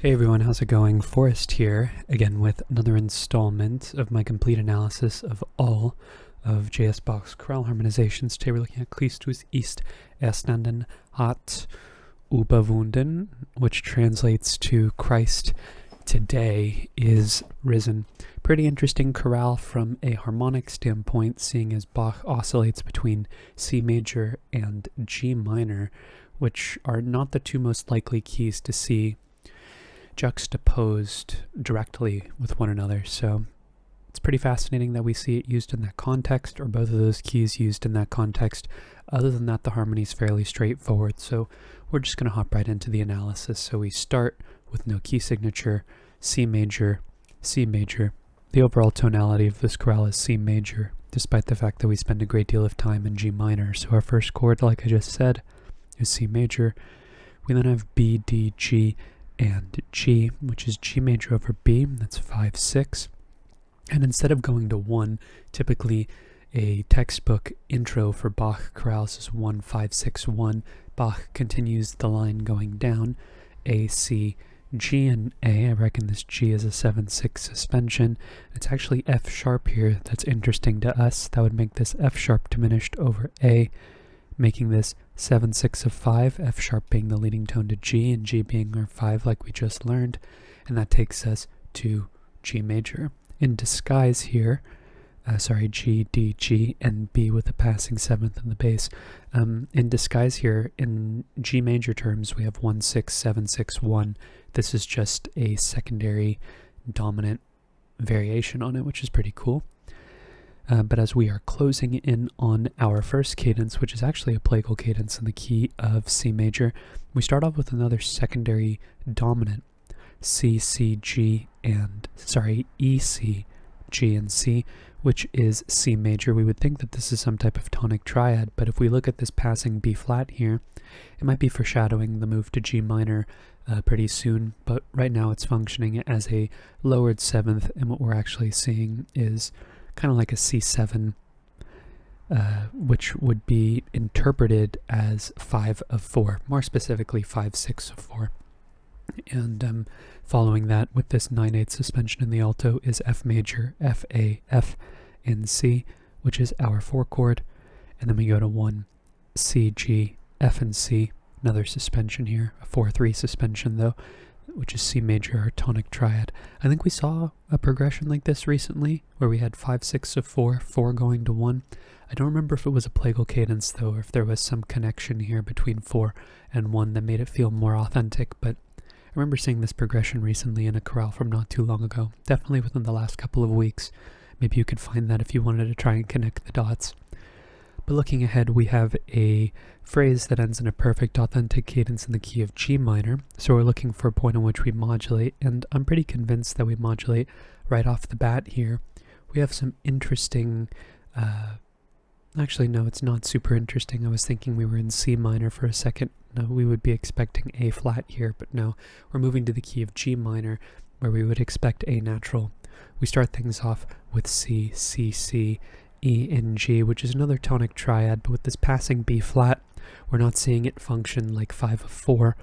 Hey everyone, how's it going? Forrest here, again with another installment of my complete analysis of all of J.S. Bach's chorale harmonizations. Today we're looking at Christus ist erstanden, hat überwunden, which translates to Christ today is risen. Pretty interesting chorale from a harmonic standpoint, seeing as Bach oscillates between C major and G minor, which are not the two most likely keys to see juxtaposed directly with one another. So it's pretty fascinating that we see it used in that context, or both of those keys used in that context. Other than that, the harmony is fairly straightforward, so we're just going to hop right into the analysis. So we start with no key signature, C major, C major. The overall tonality of this chorale is C major, despite the fact that we spend a great deal of time in G minor. So our first chord, like I just said, is C major. We then have B, D, G, and G, which is G major over B. That's 5/6. And instead of going to 1, typically a textbook intro for Bach chorales is 1-5-6-1. Bach continues the line going down, A, C, G, and A. I reckon this G is a 7/6 suspension. It's actually F sharp here. That's interesting to us. That would make this F sharp diminished over A, making this 7/6 of 5, F sharp being the leading tone to G, and G being our 5 like we just learned, and that takes us to G major. In disguise here, G, D, G, and B with a passing 7th in the bass. In disguise here, in G major terms, we have 1-6-7-6-1. This is just a secondary dominant variation on it, which is pretty cool. But as we are closing in on our first cadence, which is actually a plagal cadence in the key of C major, we start off with another secondary dominant, C, C, G, and, E, C, G, and C, which is C major. We would think that this is some type of tonic triad, but if we look at this passing B flat here, it might be foreshadowing the move to G minor pretty soon, but right now it's functioning as a lowered 7th, and what we're actually seeing is kind of like a C7, which would be interpreted as 5 of 4, more specifically 5/6 of 4. And following that, with this 9/8 suspension in the alto, is F major, F, A, F, and C, which is our 4 chord. And then we go to 1, C, G, F, and C, another suspension here, a 4/3 suspension though, which is C major, our tonic triad. I think we saw a progression like this recently, where we had 5/6 of 4, 4 going to 1. I don't remember if it was a plagal cadence though, or if there was some connection here between 4 and 1 that made it feel more authentic, but I remember seeing this progression recently in a chorale from not too long ago, definitely within the last couple of weeks. Maybe you could find that if you wanted to try and connect the dots. But looking ahead, we have a phrase that ends in a perfect authentic cadence in the key of G minor, so we're looking for a point on which we modulate, and I'm pretty convinced that we modulate right off the bat here. We have some interesting, actually no, it's not super interesting. I was thinking we were in C minor for a second. No, we would be expecting A flat here, but no, we're moving to the key of G minor, where we would expect A natural. We start things off with C, C, C, E, and G, which is another tonic triad, but with this passing B flat, we're not seeing it function like 5 of 4,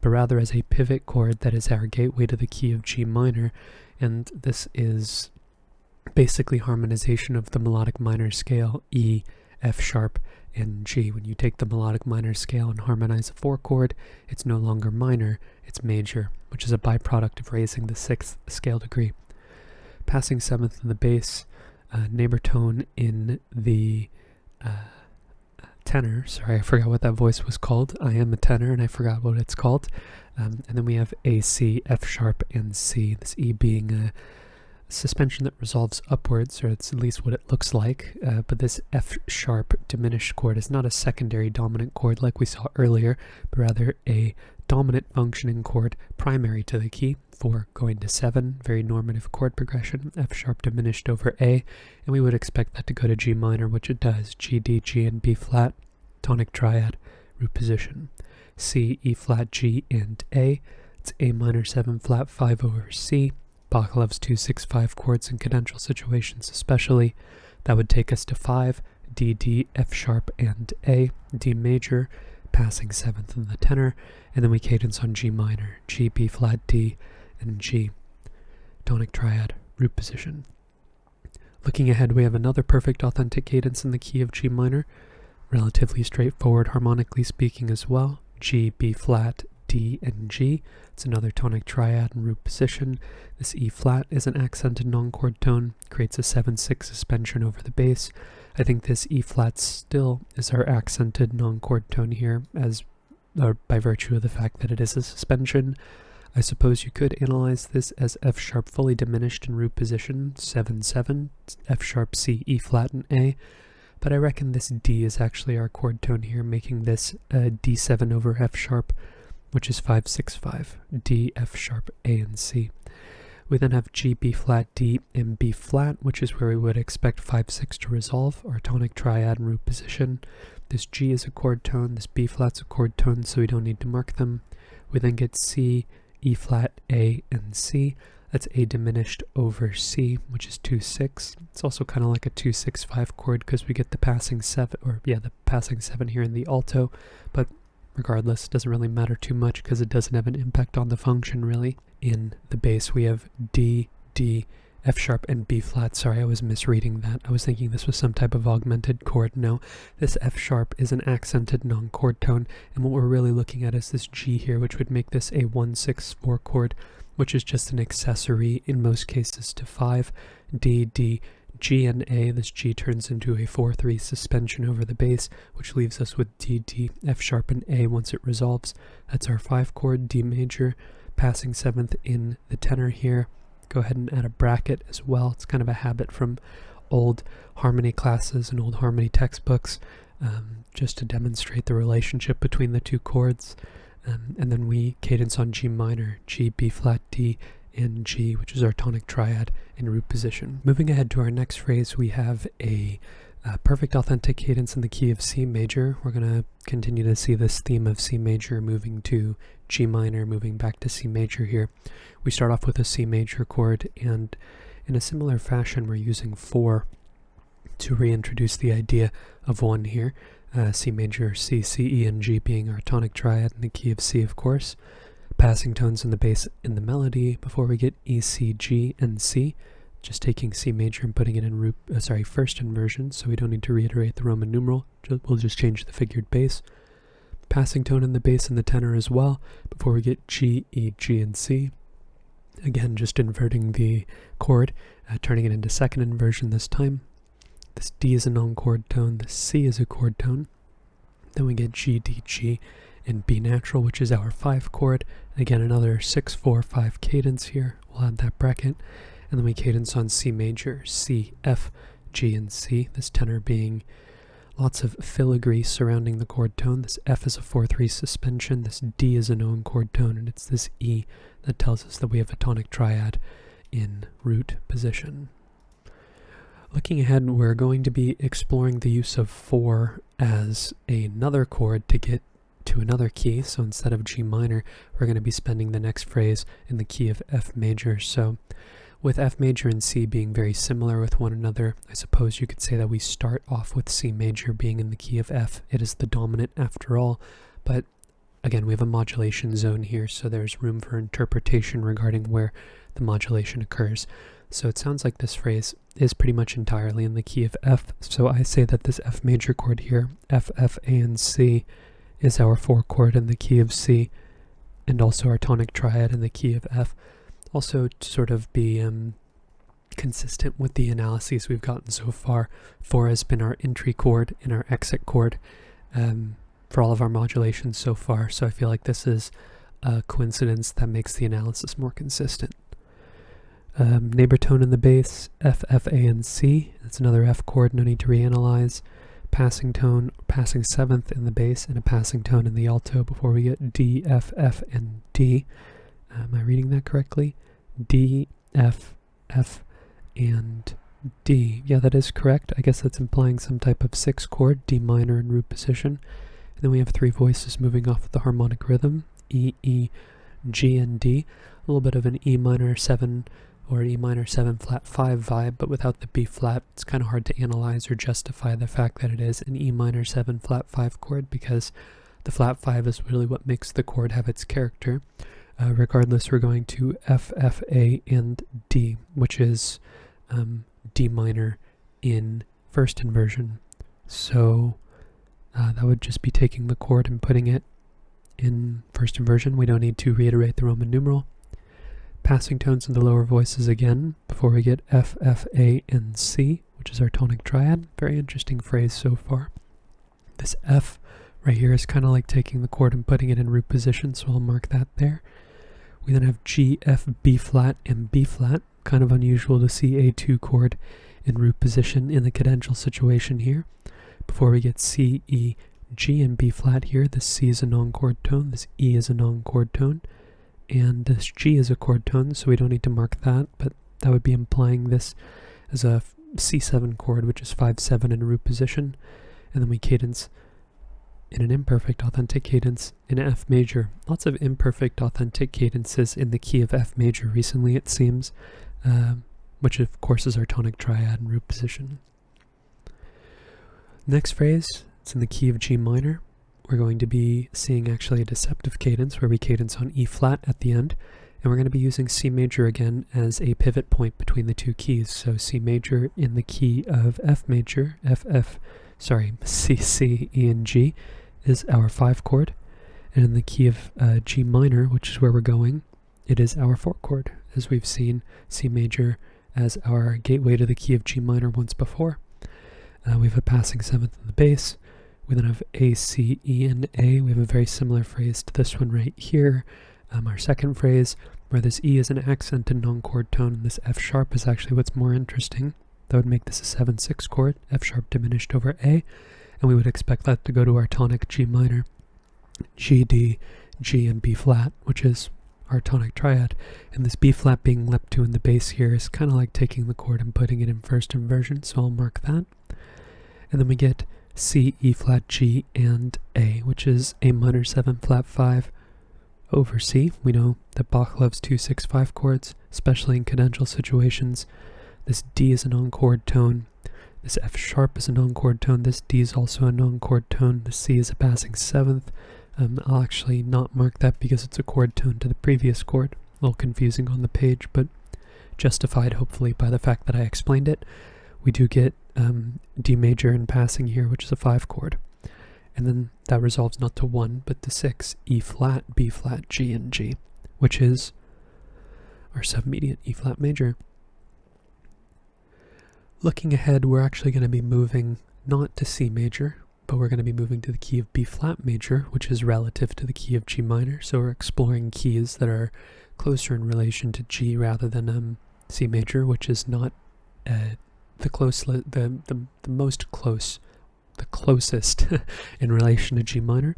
but rather as a pivot chord that is our gateway to the key of G minor, and this is basically harmonization of the melodic minor scale, E, F sharp, and G. When you take the melodic minor scale and harmonize a 4 chord, it's no longer minor, it's major, which is a byproduct of raising the 6th scale degree. Passing 7th in the bass, neighbor tone in the tenor. Sorry, I forgot what that voice was called. I am a tenor and I forgot what it's called. And then we have A, C, F sharp, and C. This E being a suspension that resolves upwards, or it's at least what it looks like. But this F sharp diminished chord is not a secondary dominant chord like we saw earlier, but rather a dominant functioning chord primary to the key, 4 going to 7, very normative chord progression, F sharp diminished over A, and we would expect that to go to G minor, which it does, G, D, G, and B flat, tonic triad, root position, C, E flat, G, and A, it's A minor 7 flat 5 over C. Bach loves 2-6-5 chords in cadential situations especially. That would take us to 5, D, D, F sharp, and A, D major, passing 7th in the tenor, and then we cadence on G minor, G, B flat, D, and G. Tonic triad, root position. Looking ahead, we have another perfect authentic cadence in the key of G minor, relatively straightforward harmonically speaking as well. G, B flat, D, and G. It's another tonic triad and root position. This E flat is an accented non-chord tone, creates a 7/6 suspension over the bass. I think this E flat still is our accented non-chord tone here, by virtue of the fact that it is a suspension. I suppose you could analyze this as F sharp fully diminished in root position, 7/7, F sharp, C, E flat, and A, but I reckon this D is actually our chord tone here, making this D7 over F sharp, which is 5/6/5, D, F sharp, A, and C. We then have G, B flat, D, and B flat, which is where we would expect 5/6 to resolve, our tonic triad and root position. This G is a chord tone, this B flat's a chord tone, so we don't need to mark them. We then get C, E flat, A, and C. That's A diminished over C, which is 2/6. It's also kind of like a 2/6/5 chord because we get the passing 7 here in the alto, but regardless, it doesn't really matter too much because it doesn't have an impact on the function really. In the bass we have D, D, F sharp, and B flat. Sorry, I was misreading that. I was thinking this was some type of augmented chord. No, this F sharp is an accented non-chord tone, and what we're really looking at is this G here, which would make this a 1/6/4 chord, which is just an accessory in most cases to 5. D, D, G, and A. This G turns into a 4/3 suspension over the bass, which leaves us with D, D, F sharp, and A once it resolves. That's our 5 chord, D major, passing 7th in the tenor here. Go ahead and add a bracket as well. It's kind of a habit from old harmony classes and old harmony textbooks, just to demonstrate the relationship between the two chords. And then we cadence on G minor, G, B flat, D, and G, which is our tonic triad in root position. Moving ahead to our next phrase, we have a perfect authentic cadence in the key of C major. We're going to continue to see this theme of C major moving to G minor, moving back to C major here. We start off with a C major chord, and in a similar fashion, we're using 4 to reintroduce the idea of 1 here. C major, C, C, E, and G being our tonic triad in the key of C, of course. Passing tones in the bass in the melody before we get E, C, G, and C. Just taking C major and putting it in first inversion, so we don't need to reiterate the Roman numeral. We'll just change the figured bass. Passing tone in the bass and the tenor as well before we get G, E, G, and C. Again, just inverting the chord, turning it into second inversion this time. This D is a non-chord tone, the C is a chord tone. Then we get G, D, G, and B natural, which is our 5 chord. Again, another 6/4/5 cadence here. We'll add that bracket. And then we cadence on C major, C, F, G, and C. This tenor being lots of filigree surrounding the chord tone. This F is a 4/3 suspension. This D is a known chord tone, and it's this E that tells us that we have a tonic triad in root position. Looking ahead, we're going to be exploring the use of 4 as another chord to get to another key. So instead of G minor, we're going to be spending the next phrase in the key of F major. So with F major and C being very similar with one another, I suppose you could say that we start off with C major being in the key of F. It is the dominant after all, but again, we have a modulation zone here, so there's room for interpretation regarding where the modulation occurs. So it sounds like this phrase is pretty much entirely in the key of F. So I say that this F major chord here, F, F, A, and C, is our 4 chord in the key of C, and also our tonic triad in the key of F. Also, to sort of be consistent with the analyses we've gotten so far, 4 has been our entry chord and our exit chord for all of our modulations so far. So I feel like this is a coincidence that makes the analysis more consistent. Neighbor tone in the bass, F, F, A, and C. That's another F chord, no need to reanalyze. Passing tone, passing 7th in the bass, and a passing tone in the alto before we get D, F, F, and D. Am I reading that correctly? D, F, F, and D. Yeah, that is correct. I guess that's implying some type of 6 chord, D minor in root position. And then we have 3 voices moving off of the harmonic rhythm, E, E, G, and D. A little bit of an E minor 7 or E minor 7 flat 5 vibe, but without the B flat. It's kind of hard to analyze or justify the fact that it is an E minor 7 flat 5 chord because The flat 5 is really what makes the chord have its character. Regardless, we're going to F, F, A, and D, which is D minor in first inversion. So that would just be taking the chord and putting it in first inversion. We don't need to reiterate the Roman numeral. Passing tones in the lower voices again before we get F, F, A, and C, which is our tonic triad. Very interesting phrase so far. This F right here is kind of like taking the chord and putting it in root position, so I'll mark that there. We then have G, F, B flat, and B flat. Kind of unusual to see a 2 chord in root position in the cadential situation here. Before we get C, E, G, and B flat here, this C is a non-chord tone, this E is a non-chord tone, and this G is a chord tone, so we don't need to mark that, but that would be implying this as a C7 chord, which is 5-7 in root position, and then we cadence in an imperfect authentic cadence in F major. Lots of imperfect authentic cadences in the key of F major recently, it seems, which of course is our tonic triad in root position. Next phrase, it's in the key of G minor. We're going to be seeing actually a deceptive cadence where we cadence on E flat at the end, and we're going to be using C major again as a pivot point between the two keys. So C major in the key of F major, C, C, E, and G is our 5 chord, and in the key of G minor, which is where we're going, it is our 4 chord, as we've seen C major as our gateway to the key of G minor once before. We have a passing 7th in the bass. We then have A, C, E, and A. We have a very similar phrase to this one right here. Our second phrase, where this E is an accented non-chord tone, and this F sharp is actually what's more interesting. That would make this a 7-6 chord, F sharp diminished over A, and we would expect that to go to our tonic G minor, G, D, G, and B flat, which is our tonic triad. And this B flat being leapt to in the bass here is kind of like taking the chord and putting it in first inversion, so I'll mark that. And then we get C, E flat, G, and A, which is A minor 7 flat 5 over C. We know that Bach loves 2-6-5 chords, especially in cadential situations. This D is a non-chord tone. This F sharp is a non-chord tone. This D is also a non-chord tone. The C is a passing 7th. I'll actually not mark that because it's a chord tone to the previous chord. A little confusing on the page, but justified hopefully by the fact that I explained it. We do get D major in passing here, which is a 5 chord. And then that resolves not to 1, but to 6, E flat, B flat, G, and G, which is our submediate E flat major. Looking ahead, we're actually going to be moving not to C major, but we're going to be moving to the key of B flat major, which is relative to the key of G minor. So we're exploring keys that are closer in relation to G rather than C major, which is not the closest in relation to G minor.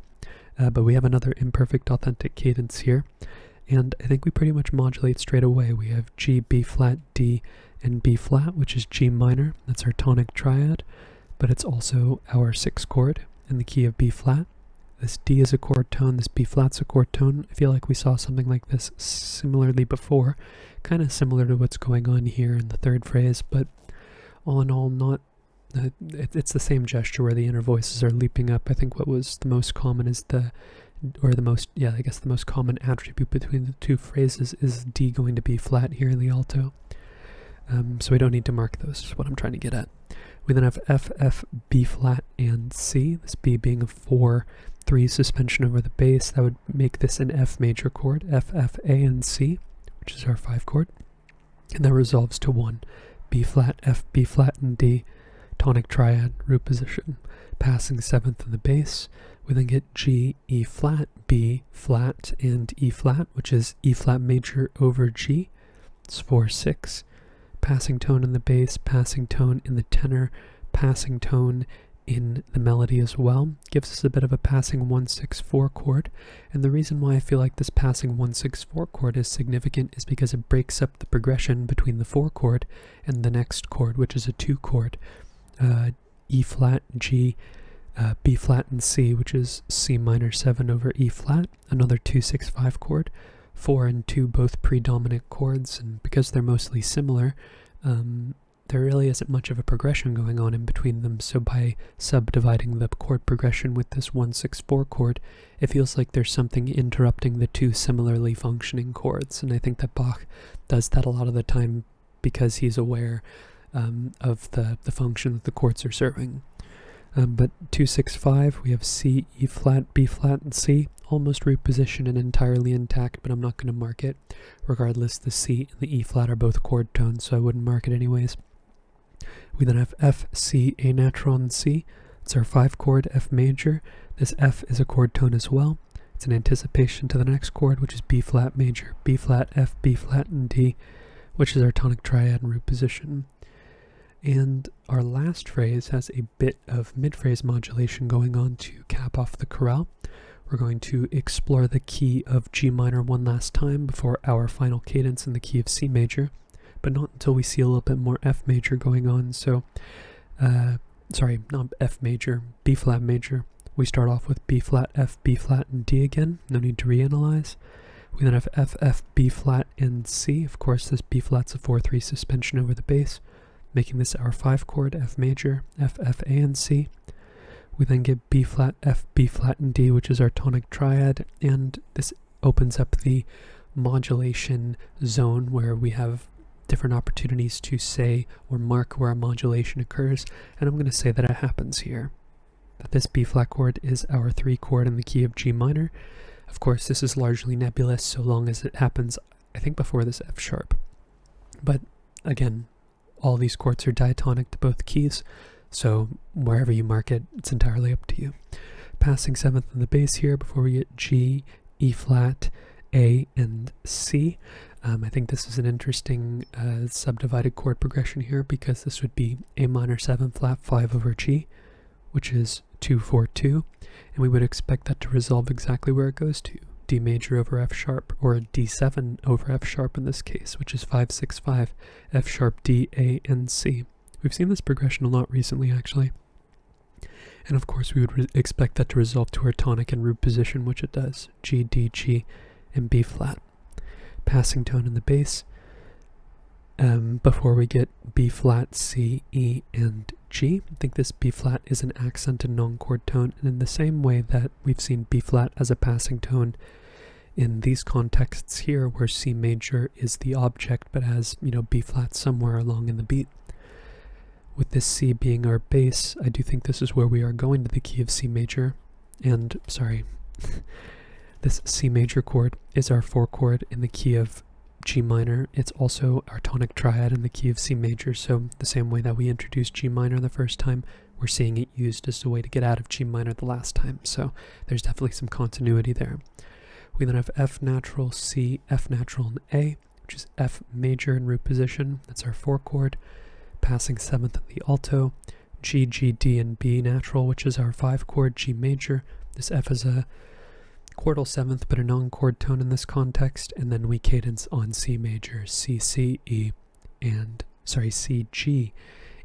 But we have another imperfect authentic cadence here, and I think we pretty much modulate straight away. We have G, B flat, D, and B flat, which is G minor. That's our tonic triad, but it's also our 6 chord in the key of B flat. This D is a chord tone, this B flat's a chord tone. I feel like we saw something like this similarly before, kind of similar to what's going on here in the third phrase, but all in all, not it's the same gesture where the inner voices are leaping up. I think what was the most common is the most common attribute between the two phrases is D going to B flat here in the alto. So we don't need to mark those, is what I'm trying to get at. We then have F, F, B flat, and C. This B being a 4-3 suspension over the bass. That would make this an F major chord, F, F, A, and C, which is our 5 chord. And that resolves to 1, B flat, F, B flat, and D. Tonic triad, root position, passing 7th in the bass. We then get G, E flat, B flat, and E flat, which is E flat major over G. It's 4-6. Passing tone in the bass, passing tone in the tenor, passing tone in the melody as well. Gives us a bit of a passing 1-6-4 chord. And the reason why I feel like this passing 1-6-4 chord is significant is because it breaks up the progression between the 4 chord and the next chord, which is a 2 chord. E flat, G, B flat, and C, which is C minor 7 over E flat, another 2-6-5 chord. 4 and 2 both predominant chords, and because they're mostly similar, there really isn't much of a progression going on in between them, so by subdividing the chord progression with this 1-6-4 chord, it feels like there's something interrupting the two similarly functioning chords, and I think that Bach does that a lot of the time because he's aware of the function that the chords are serving. But 2-6-5, we have C, E flat, B flat, and C, almost root position and entirely intact, but I'm not going to mark it. Regardless, the C and the E flat are both chord tones, so I wouldn't mark it anyways. We then have F, C, A natural, and C. It's our 5 chord, F major. This F is a chord tone as well. It's an anticipation to the next chord, which is B flat major, B flat, F, B flat, and D, which is our tonic triad and root position. And our last phrase has a bit of mid-phrase modulation going on to cap off the chorale. We're going to explore the key of G minor one last time before our final cadence in the key of C major, but not until we see a little bit more F major going on. So, sorry, not F major, B flat major. We start off with B flat, F, B flat, and D again. No need to reanalyze. We then have F, F, B flat, and C. Of course, this B flat's a 4-3 suspension over the bass, making this our 5 chord, F major, F, F, A, and C. We then get B flat, F, B flat, and D, which is our tonic triad, and this opens up the modulation zone where we have different opportunities to say or mark where a modulation occurs, and I'm going to say that it happens here. That this B flat chord is our 3 chord in the key of G minor. Of course, this is largely nebulous so long as it happens, I think, before this F sharp. But again, all these chords are diatonic to both keys, so wherever you mark it, it's entirely up to you. Passing 7th in the bass here before we get G, E flat, A, and C. I think this is an interesting subdivided chord progression here because this would be A minor 7 flat 5 over G, which is 2-4-2, and we would expect that to resolve exactly where it goes to. D major over F sharp, or D7 over F sharp in this case, which is 5-6-5, F sharp, D, A, and C. We've seen this progression a lot recently, actually. And of course, we would expect that to resolve to our tonic and root position, which it does, G, D, G, and B flat. Passing tone in the bass, before we get B flat, C, E, and G. I think this B flat is an accented non-chord tone, and in the same way that we've seen B flat as a passing tone in these contexts here, where C major is the object but has, B flat somewhere along in the beat. With this C being our bass, I do think this is where we are going to the key of C major, and, sorry, this C major chord is our 4 chord in the key of G minor. It's also our tonic triad in the key of C major, so the same way that we introduced G minor the first time, we're seeing it used as a way to get out of G minor the last time, so there's definitely some continuity there. We then have F natural, C, F natural, and A, which is F major in root position. That's our 4 chord. Passing 7th in the alto, G, G, D, and B natural, which is our 5 chord, G major. This F is a chordal 7th, but a non-chord tone in this context, and then we cadence on C major, C, C, E, and, C, G,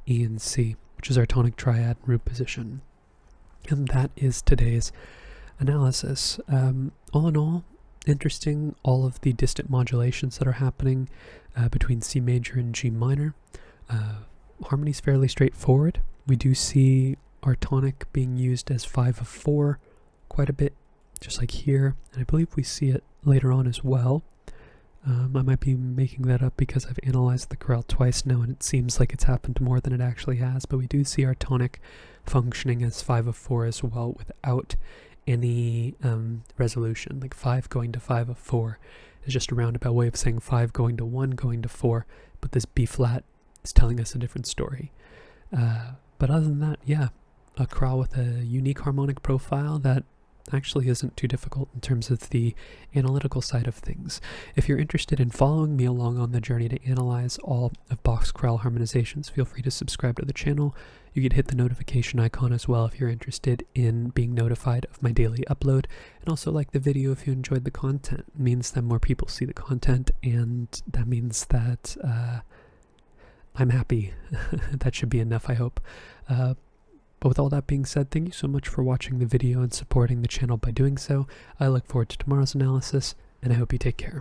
E, and C, which is our tonic triad root position. And that is today's analysis. All in all, interesting, all of the distant modulations that are happening between C major and G minor. Harmony's fairly straightforward. We do see our tonic being used as 5-4 quite a bit, just like here, and I believe we see it later on as well. I might be making that up because I've analyzed the chorale twice now and it seems like it's happened more than it actually has, but we do see our tonic functioning as 5-4 as well without any resolution. Like 5 going to 5-4 is just a roundabout way of saying 5 going to 1 going to 4, but this B flat is telling us a different story. But other than that, yeah, a chorale with a unique harmonic profile that actually isn't too difficult in terms of the analytical side of things. If you're interested in following me along on the journey to analyze all of Bach's chorale harmonizations, feel free to subscribe to the channel. You could hit the notification icon as well if you're interested in being notified of my daily upload, and also like the video if you enjoyed the content. It means that more people see the content, and that means that I'm happy. That should be enough, I hope. But with all that being said, thank you so much for watching the video and supporting the channel by doing so. I look forward to tomorrow's analysis, and I hope you take care.